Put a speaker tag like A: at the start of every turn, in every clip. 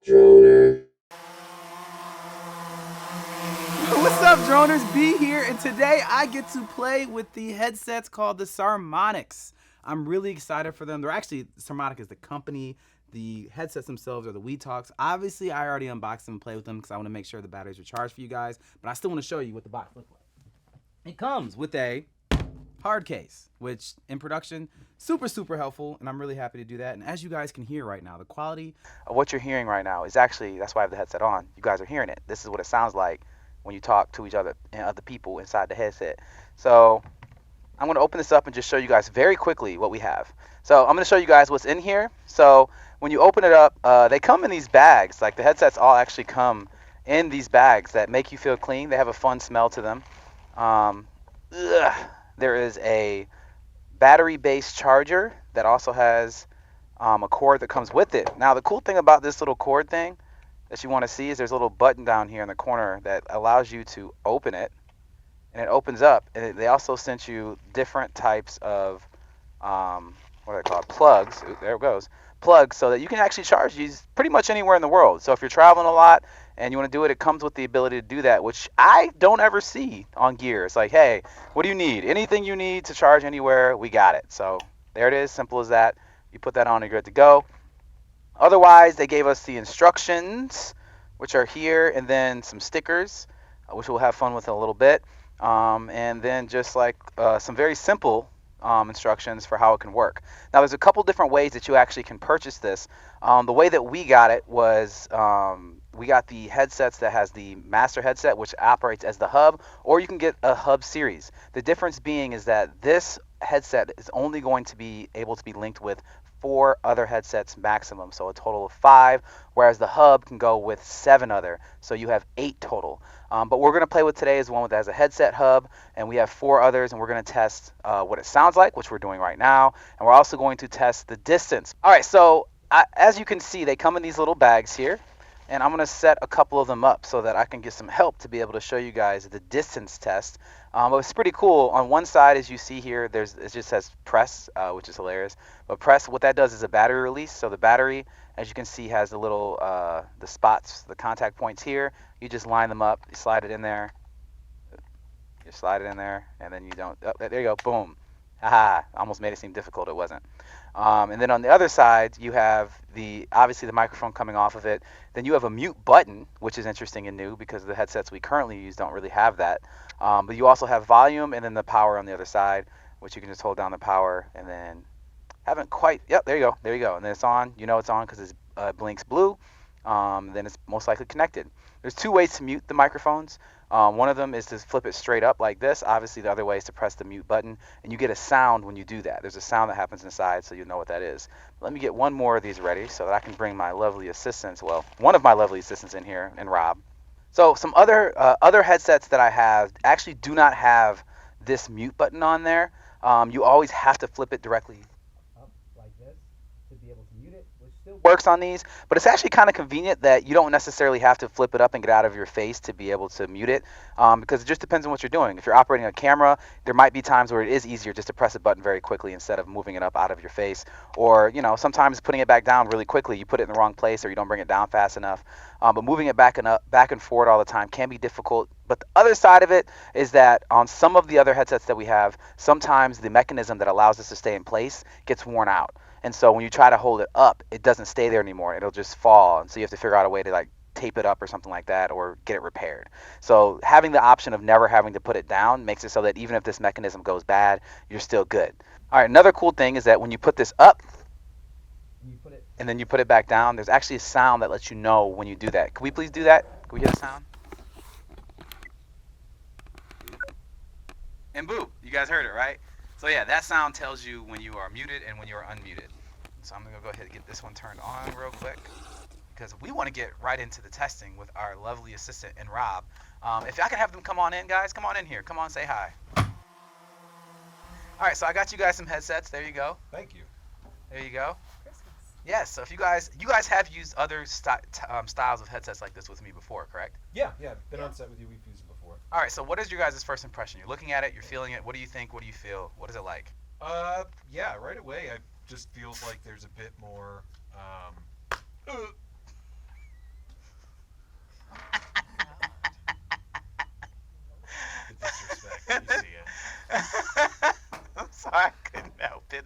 A: Droner.
B: What's up, droners? B here, and today I get to play with the headsets called the Saramonics. I'm really excited for them. They're actually, Saramonic is the company. The headsets themselves are the Witalks. Obviously, I already unboxed them and played with them because I want to make sure the batteries are charged for you guys, but I still want to show you what the box looks like. It comes with a hard case, which in production, super helpful, and I'm really happy to do that. And as you guys can hear right now, the quality of what you're hearing right now is actually, that's why I have the headset on. You guys are hearing it. This is what it sounds like when you talk to each other and other people inside the headset. So I'm going to open this up and just show you guys very quickly what we have. So I'm going to show you guys what's in here. So when you open it up, they come in these bags. Like the headsets all actually come in these bags that make you feel clean. They have a fun smell to them. There is a battery-based charger that also has a cord that comes with it. Now the cool thing about this little cord thing that you want to see is there's a little button down here in the corner that allows you to open it, and it opens up. And they also sent you different types of what are they called? Plugs. Ooh, there it goes. Plugs, so that you can actually charge these pretty much anywhere in the world. So if you're traveling a lot and you want to do it, it comes with the ability to do that, which I don't ever see on gear. It's like, hey, what do you need? Anything you need to charge anywhere, we got it. So there it is, simple as that. You put that on and you're good to go. Otherwise, they gave us the instructions, which are here, and then some stickers, which we'll have fun with in a little bit. And then just like some very simple instructions for how it can work. Now, there's a couple different ways that you actually can purchase this. The way that we got it was we got the headsets that has the master headset, which operates as the hub, or you can get a hub series. The difference being is that this headset is only going to be able to be linked with 4 other headsets maximum, so a total of 5, whereas the hub can go with 7 other, so you have 8 total. But we're going to play with today is one that has a headset hub, and we have 4 others, and we're going to test what it sounds like, which we're doing right now, and we're also going to test the distance. All right, so as you can see, they come in these little bags here, and I'm going to set a couple of them up so that I can get some help to be able to show you guys the distance test. It's pretty cool. On one side, as you see here, it just says press, which is hilarious. But press, what that does is a battery release. So the battery, as you can see, has the little the spots, the contact points here. You just line them up, you slide it in there, and then you don't. Oh, there you go, boom. Haha, almost made it seem difficult. It wasn't. And then on the other side, you have obviously the microphone coming off of it. Then you have a mute button, which is interesting and new because the headsets we currently use don't really have that. But you also have volume and then the power on the other side, which you can just hold down the power and then haven't quite. Yep, there you go. And then it's on. You know it's on because it blinks blue. Then it's most likely connected. There's 2 ways to mute the microphones. One of them is to flip it straight up like this. Obviously, the other way is to press the mute button, and you get a sound when you do that. There's a sound that happens inside, so you know what that is. Let me get one more of these ready so that I can bring my lovely assistants, well, one of my lovely assistants in here, and Rob. So some other headsets that I have actually do not have this mute button on there. You always have to flip it directly up like this to be able to mute it, which still works on these, but it's actually kind of convenient that you don't necessarily have to flip it up and get out of your face to be able to mute it, because it just depends on what you're doing. If you're operating a camera, there might be times where it is easier just to press a button very quickly instead of moving it up out of your face, or sometimes putting it back down really quickly, you put it in the wrong place or you don't bring it down fast enough. But moving it back and forward all the time can be difficult. But the other side of it is that on some of the other headsets that we have, sometimes the mechanism that allows this to stay in place gets worn out. And so when you try to hold it up, it doesn't stay there anymore. It'll just fall. And so you have to figure out a way to like tape it up or something like that, or get it repaired. So having the option of never having to put it down makes it so that even if this mechanism goes bad, you're still good. All right, another cool thing is that when you put this up, and then you put it back down, there's actually a sound that lets you know when you do that. Can we please do that? Can we hear the sound? And boop, you guys heard it, right? So yeah, that sound tells you when you are muted and when you are unmuted. So I'm gonna go ahead and get this one turned on real quick, because we want to get right into the testing with our lovely assistant and Rob. If I can have them come on in, guys, come on in here. Come on, say hi. All right, so I got you guys some headsets. There you go.
C: Thank you.
B: There you go. Yes, so if you guys have used other styles of headsets like this with me before, correct?
C: Yeah, been on set with you. We've used it before.
B: All right, so what is your guys' first impression? You're looking at it, you're feeling it. What do you think? What do you feel? What is it like?
C: Yeah, right away, it just feels like there's a bit more,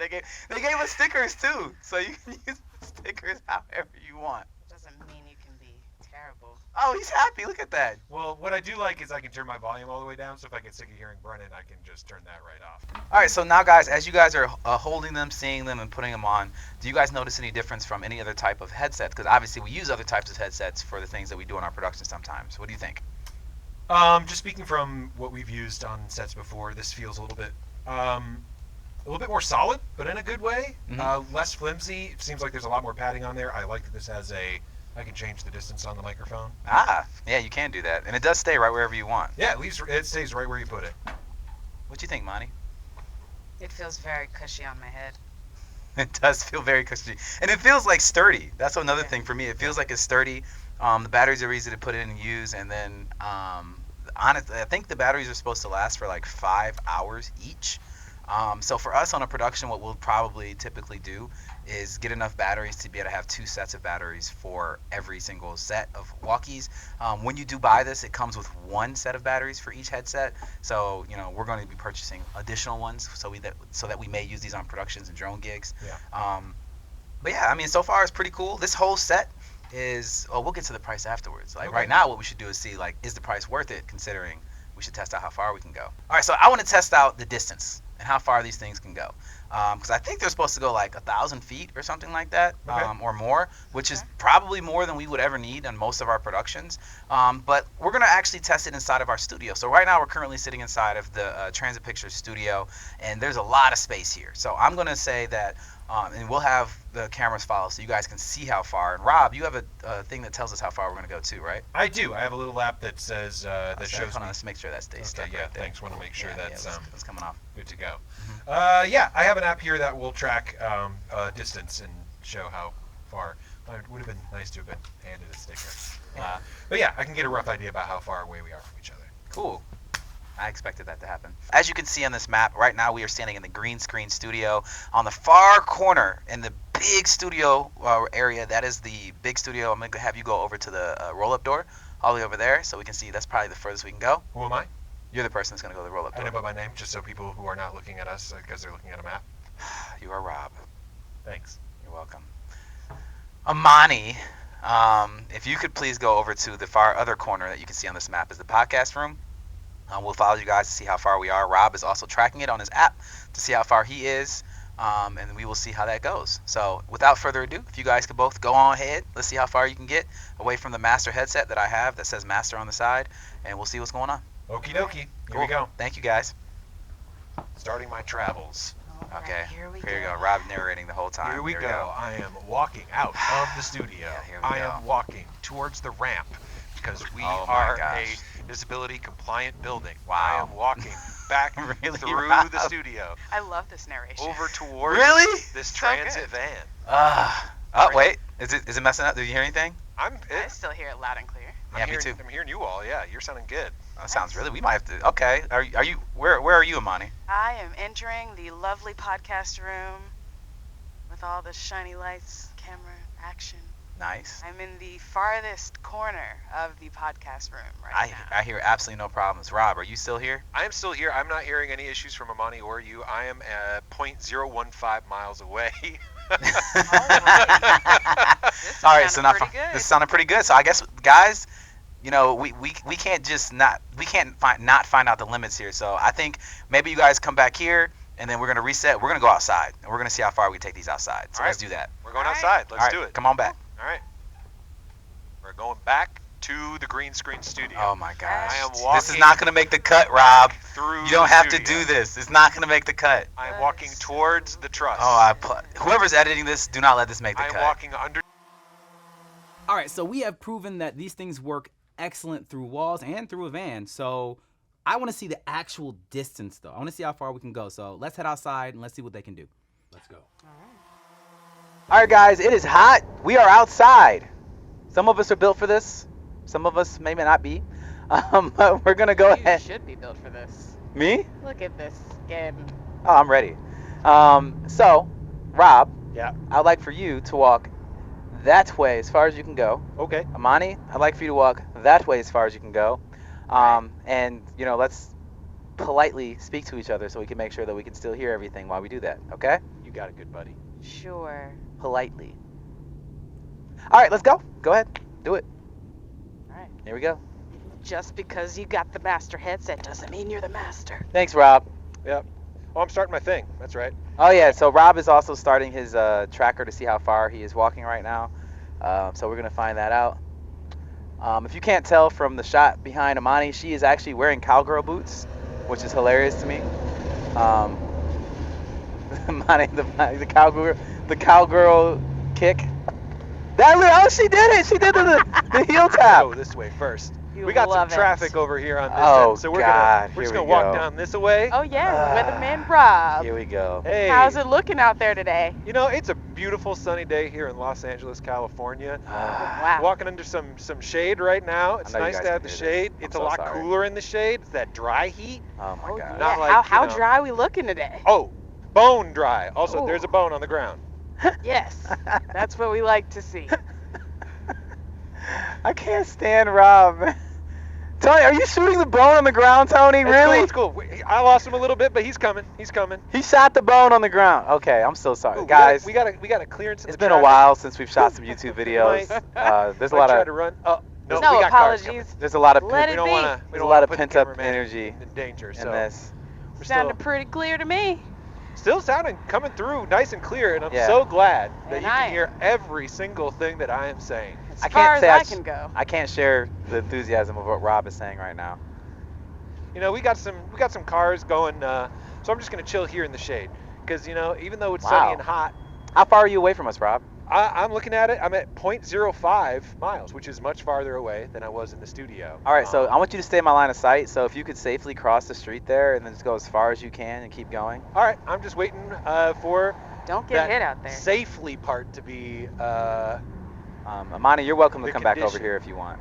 B: it. They gave us stickers too, so you can use the stickers however you want.
A: Doesn't mean you can be terrible.
B: Oh, he's happy. Look at that.
C: Well, what I do like is I can turn my volume all the way down, so if I get sick of hearing Brennan, I can just turn that right off.
B: All right, so now, guys, as you guys are holding them, seeing them, and putting them on, do you guys notice any difference from any other type of headsets? Because obviously we use other types of headsets for the things that we do in our production sometimes. What do you think?
C: Just speaking from what we've used on sets before, this feels a little bit more solid, but in a good way. Less flimsy. It seems like there's a lot more padding on there. I like that this has I can change the distance on the microphone.
B: Ah, yeah, you can do that, and it does stay right wherever you want.
C: Yeah, it stays right where you put it.
B: What do you think, Monty?
A: It feels very cushy on my head.
B: It does feel very cushy, and it feels like sturdy. That's another thing for me. It feels like it's sturdy. The batteries are easy to put in and use, and then honestly, I think the batteries are supposed to last for like 5 hours each. So for us on a production, what we'll probably typically do is get enough batteries to be able to have 2 sets of batteries for every single set of walkies. When you do buy this, it comes with 1 set of batteries for each headset. So we're going to be purchasing additional ones so that we may use these on productions and drone gigs.
C: Yeah.
B: But yeah, I mean, so far it's pretty cool. This whole set is, we'll get to the price afterwards. Like
C: Okay.
B: right now, what we should do is see, like, is the price worth it, considering we should test out how far we can go. All right, so I want to test out the distance and how far these things can go, because I think they're supposed to go like 1,000 feet or something like that,
C: Okay.
B: or more, which is probably more than we would ever need on most of our productions. But we're gonna actually test it inside of our studio. So right now we're currently sitting inside of the Transit Pictures studio, and there's a lot of space here. So I'm gonna say that, and we'll have the cameras follow so you guys can see how far. And Rob, you have a thing that tells us how far we're gonna go too, right?
C: I do. I have a little app that says that
B: So
C: shows
B: hold on,
C: me.
B: let's make sure that stays
C: Okay,
B: stuck
C: yeah,
B: right there.
C: thanks. Want to make sure
B: Yeah,
C: that's
B: that's coming off.
C: good to go. Yeah, I have an app here that will track distance and show how far. It would have been nice to have been handed a sticker. But yeah, I can get a rough idea about how far away we are from each other.
B: Cool. I expected that to happen. As you can see on this map, right now we are standing in the green screen studio. On the far corner in the big studio area, that is the big studio. I'm going to have you go over to the roll-up door, all the way over there, so we can see that's probably the furthest we can go.
C: Who am I?
B: You're the person that's going to go to the roll-up
C: I
B: door.
C: know about my name, just so people who are not looking at us, because they're looking at a map.
B: You are Rob.
C: Thanks.
B: You're welcome. Amani, if you could please go over to the far other corner that you can see on this map is the podcast room. We'll follow you guys to see how far we are. Rob is also tracking it on his app to see how far he is, and we will see how that goes. So without further ado, if you guys could both go on ahead, let's see how far you can get away from the master headset that I have that says master on the side, and we'll see what's going on.
C: Okie dokie. Here
B: Cool.
C: we go.
B: Thank you, guys.
C: Starting my travels.
A: All
B: Okay,
A: right, here we
B: you
A: go.
B: go. Rob narrating the whole time.
C: Here we go. I am walking out of the studio.
B: Yeah, here we
C: I
B: go.
C: am walking towards the ramp because we
B: Oh my
C: are
B: gosh.
C: a disability compliant building.
B: Wow.
C: I am walking back
B: Really,
C: through
B: Rob?
C: the studio
A: I love this narration.
C: over towards
B: Really?
C: this
A: So
C: transit
A: good.
C: van.
B: Oh, wait. Is it messing up? Did you hear anything?
A: I still hear it loud and clear.
B: Yeah, me
C: hearing,
B: too.
C: I'm hearing you all. Yeah, you're sounding good.
B: That sounds really. We might have to. Okay. Are you? Where are you, Amani?
A: I am entering the lovely podcast room with all the shiny lights, camera, action.
B: Nice.
A: I'm in the farthest corner of the podcast room right now.
B: I hear absolutely no problems. Rob, are you still here?
C: I am still here. I'm not hearing any issues from Amani or you. I am at 0.015 miles away.
A: This
B: All right. So now
A: sounded pretty good.
B: this sounded pretty good. So I guess, guys, we can't just not find out the limits here. So I think maybe you guys come back here, and then we're gonna reset. We're gonna go outside, and we're gonna see how far we take these outside. So
C: All
B: let's
C: right.
B: do that.
C: We're going
A: All right.
C: outside. Let's
B: All right,
C: do it.
B: Come on back.
C: All right. We're going back to the green screen studio.
B: Oh my gosh.
C: I am
B: This is
C: walking
B: not gonna make the cut, Rob.
C: through
B: You don't
C: the
B: have to
C: studio.
B: do this. It's not gonna make the cut.
C: I am walking towards the truss.
B: Oh, whoever's editing this, do not let this make the
C: I am
B: cut.
C: walking under.
D: All right, so we have proven that these things work excellent through walls and through a van. So I want to see the actual distance, though. I want to see how far we can go. So let's head outside and let's see what they can do. Let's go.
B: All right, guys, it is hot. We are outside. Some of us are built for this. Some of us may not be. But we're gonna go
A: You
B: ahead.
A: should be built for this.
B: Me?
A: Look at this skin.
B: Oh, I'm ready. So, Rob,
C: Yeah.
B: I'd like for you to walk that way as far as you can go.
C: Okay.
B: Amani, I'd like for you to walk that way as far as you can go. And let's politely speak to each other so we can make sure that we can still hear everything while we do that. Okay?
C: You
E: got it, good buddy.
A: Sure.
B: Politely. All right, let's go. Go ahead. Do it.
A: All right.
B: Here we go.
A: Just because you got the master headset doesn't mean you're the master.
B: Thanks, Rob.
E: Yep. Oh, I'm starting my thing. That's right.
B: Oh, yeah. So Rob is also starting his tracker to see how far he is walking right now. So we're going to find that out. If you can't tell from the shot behind Amani, she is actually wearing cowgirl boots, which is hilarious to me. Amani, the cowgirl kick. Oh, she did it! She did the heel tap.
E: Go this way first.
A: You
E: We got some
A: love it.
E: traffic over here on this
B: Oh,
E: end, so we're
B: God,
E: just
B: here
E: gonna
B: we
E: walk
B: go.
E: down this way.
A: Oh yeah, Weatherman Rob.
B: Here we go.
E: Hey,
A: How's it looking out there today?
E: You know, it's a beautiful sunny day here in Los Angeles, California.
A: Wow.
E: Walking under some shade right now. It's
B: know you
E: nice
B: guys
E: to have
B: can
E: the
B: hear this.
E: shade.
B: I'm
E: It's
B: so
E: a lot
B: sorry.
E: cooler in the shade. It's that dry heat.
B: Oh my God.
E: Not
A: Yeah,
E: like,
A: how
E: you know-
A: dry are we looking today?
E: Oh, bone dry. Also,
A: Ooh.
E: there's a bone on the ground.
A: Yes, that's what we like to see.
B: I can't stand Rob. Tony, are you shooting the bone on the ground, Tony? Really?
E: It's cool. I lost him a little bit, but he's coming. He's coming.
B: He shot the bone on the ground. Okay, I'm so sorry,
E: Ooh,
B: guys.
E: we got a clearance. In
B: It's
E: the
B: been a
E: traffic.
B: while since we've shot some YouTube videos.
E: Might-
B: There's a
E: Might
B: lot
E: try
B: of
E: to run. Oh, no,
A: No
E: we got cars coming.
A: apologies.
B: there's a lot of
A: Let
E: We
A: it
E: don't
A: be.
E: want to.
B: There's a lot of pent-up energy
E: in danger.
B: in
E: So
B: this.
E: we're still,
A: Sounded pretty clear to me.
E: still sounding coming through nice and clear, and I'm
B: Yeah.
E: so glad that
A: And
E: you
A: I
E: can
A: am.
E: hear every single thing that I am saying.
A: As
B: I
A: far
B: can't
A: as
B: say
A: I
B: I
A: can go.
B: I can't share the enthusiasm of what Rob is saying right now.
E: You know, we got some cars going, so I'm just gonna chill here in the shade, because you know, even though it's
B: Wow.
E: sunny and hot,
B: How far are you away from us, Rob?
E: I'm looking at it. I'm at 0.05 miles, which is much farther away than I was in the studio.
B: All right, so I want you to stay in my line of sight. So if you could safely cross the street there and then just go as far as you can and keep going.
E: All right, I'm just waiting for
A: Don't get
E: that
A: hit out there.
E: safely part to be.
B: Amani, you're welcome to
E: The
B: come back over
E: condition.
B: here if you want.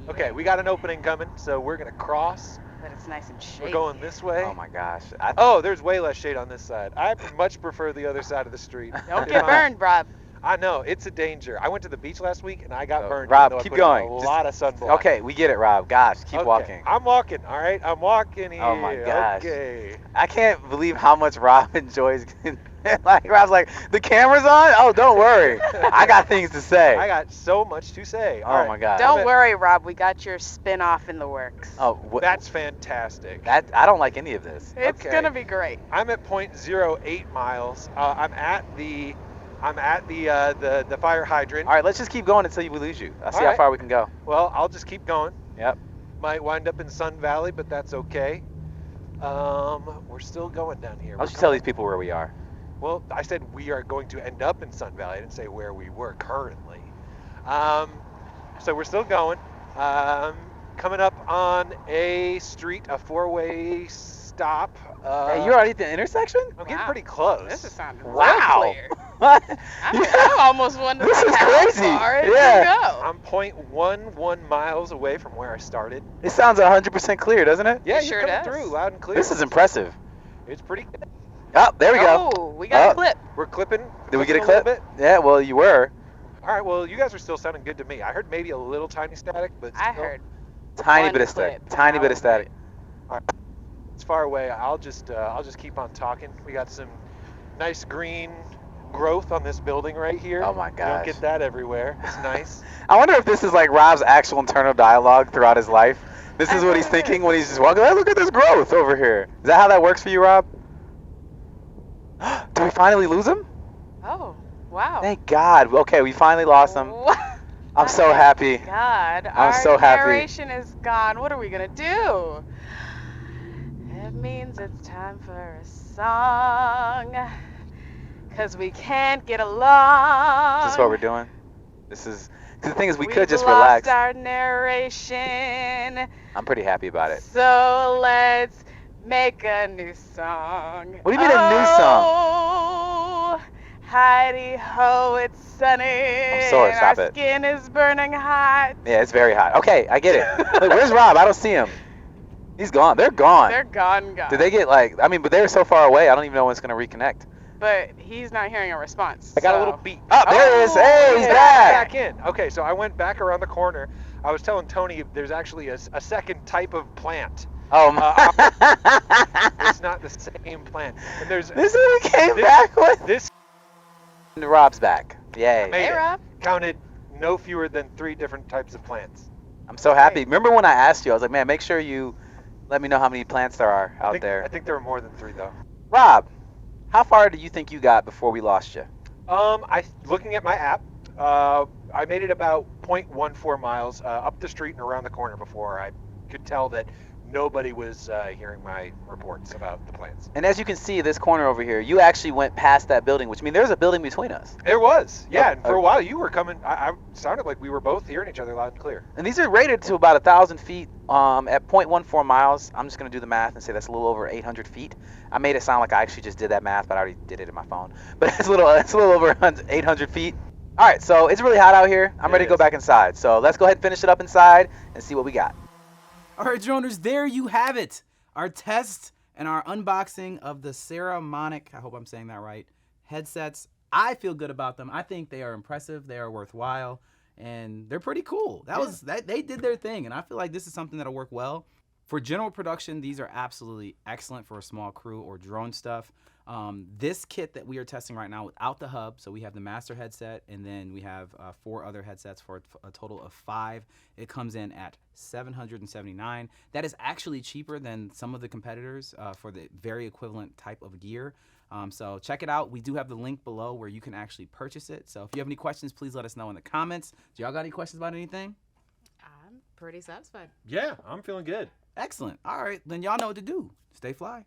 E: Okay, we got an opening coming, so we're gonna cross.
A: But it's nice and shady.
E: We're going this way.
B: Oh my gosh.
E: Oh, there's way less shade on this side. I much prefer the other side of the street.
A: Don't
E: If
A: get
E: I'm-
A: burned, Rob.
E: I know, it's a danger. I went to the beach last week and I got
B: Oh,
E: burned.
B: Rob,
E: even though I
B: keep
E: put on
B: going.
E: A
B: Just-
E: lot of sunblock.
B: Okay, we get it, Rob. Gosh, keep
E: Okay,
B: walking.
E: I'm walking, all right? I'm walking here.
B: Oh my gosh.
E: Okay.
B: I can't believe how much Rob enjoys. Like Rob's like, the camera's on? Oh, don't worry. I got things to say.
E: I got so much to say. All
B: Oh
E: right,
B: my God.
A: Don't
E: I'm at-
A: worry, Rob. We got your spin-off in the works.
B: Oh, what?
E: That's fantastic.
B: I don't like any of this.
A: It's
E: okay.
A: gonna be great.
E: I'm at 0.08 miles. I'm at the fire hydrant.
B: All right, let's just keep going until we lose you. I'll see
E: All
B: how
E: right.
B: far we can go.
E: Well, I'll just keep going.
B: Yep.
E: Might wind up in Sun Valley, but that's okay. We're still going down here.
B: I'll
E: We're
B: just tell
E: coming-
B: these people where we are.
E: Well, I said we are going to end up in Sun Valley. I didn't say where we were currently. So we're still going. Coming up on a street, a four-way stop.
B: Hey, you're already at the intersection?
E: I'm getting
A: Wow.
E: pretty close.
A: This is sounding real
B: Wow.
A: clear.
B: What?
A: I almost wonder
B: This is
A: how
B: crazy.
A: far it
B: Yeah.
A: can go.
E: I'm 0.11 miles away from where I started.
B: It sounds 100% clear, doesn't it?
E: Yeah,
A: It
E: you're
A: sure
E: coming
A: does.
E: through loud and clear.
B: This is impressive.
E: It's pretty good.
B: Oh, there we go.
A: Oh, we got
B: Oh.
A: a clip.
E: We're clipping.
B: Did we get a
E: clipping
B: clip?
E: little bit.
B: Yeah, well, you were.
E: All right. Well, you guys are still sounding good to me. I heard maybe a little tiny static, but
A: I
E: still,
A: heard.
B: Tiny
A: One
B: bit of static.
A: clip.
B: Tiny bit of
A: That was
B: static.
E: it's far away. I'll just keep on talking. We got some nice green growth on this building right here.
B: Oh my
E: You don't
B: gosh.
E: get that everywhere. It's nice.
B: I wonder if this is like Rob's actual internal dialogue throughout his life. This is what he's thinking when he's just walking. Hey, look at this growth over here. Is that how that works for you, Rob? Do we finally lose him?
A: Oh, wow.
B: Thank God. Okay, we finally lost him.
A: What?
B: I'm so happy.
A: God,
B: I'm
A: our
B: so happy.
A: narration is gone. What are we gonna do? It means it's time for a song. 'Cause we can't get along.
B: Is this what we're doing? This is. Cause the thing is, we
A: We've
B: could just
A: lost
B: relax.
A: our narration.
B: I'm pretty happy about it.
A: So let's make a new song.
B: What do you mean a new song?
A: Oh, Heidi ho, it's sunny.
B: I'm sorry,
A: and
B: stop
A: our
B: it.
A: skin is burning hot.
B: Yeah, it's very hot. Okay, I get it. Look, where's Rob? I don't see him. He's gone. They're gone.
A: They're gone.
B: Did they get like? I mean, but they're so far away. I don't even know when it's gonna reconnect.
A: But he's not hearing a response.
E: I got a
A: so-
E: little beat.
B: Oh, there he is. Hey, he's
E: Yeah,
B: back.
E: back in. Okay, so I went back around the corner. I was telling Tony there's actually a second type of plant
B: Oh my!
E: It's not the same plant. And there's
B: This is what we came
E: this-
B: back with.
E: this
B: Rob's back. Yay!
E: made
A: Hey,
E: it.
A: Rob.
E: Counted no fewer than 3 different types of plants.
B: I'm so happy. Remember when I asked you? I was like, man, make sure you let me know how many plants there are out
E: I
B: there.
E: think there were more than 3 though.
B: Rob, how far do you think you got before we lost you?
E: Looking at my app, I made it about 0.14 miles up the street and around the corner before I could tell that nobody was hearing my reports about the plants.
B: And as you can see, this corner over here, you actually went past that building, which means there's a building between us.
E: There was, yeah.
B: Oh,
E: And for a while, you were coming. I sounded like we were both hearing each other loud and clear.
B: And these are rated to about 1,000 feet at 0.14 miles. I'm just going to do the math and say that's a little over 800 feet. I made it sound like I actually just did that math, but I already did it in my phone. But it's a little over 800 feet. All right, so it's really hot out here. I'm ready to go back inside. So let's go ahead and finish it up inside and see what we got.
D: All right, droners, there you have it. Our test and our unboxing of the Saramonic, I hope I'm saying that right, headsets. I feel good about them. I think they are impressive. They are worthwhile, and they're pretty cool. They did their thing, and I feel like this is something that'll work well. For general production, these are absolutely excellent for a small crew or drone stuff. This kit that we are testing right now without the hub, so we have the master headset, and then we have 4 other headsets for a total of 5. It comes in at $779. That is actually cheaper than some of the competitors for the very equivalent type of gear. So check it out. We do have the link below where you can actually purchase it. So if you have any questions, please let us know in the comments. Do y'all got any questions about anything?
A: I'm pretty satisfied.
C: Yeah, I'm feeling good.
D: Excellent. All right, then y'all know what to do. Stay fly.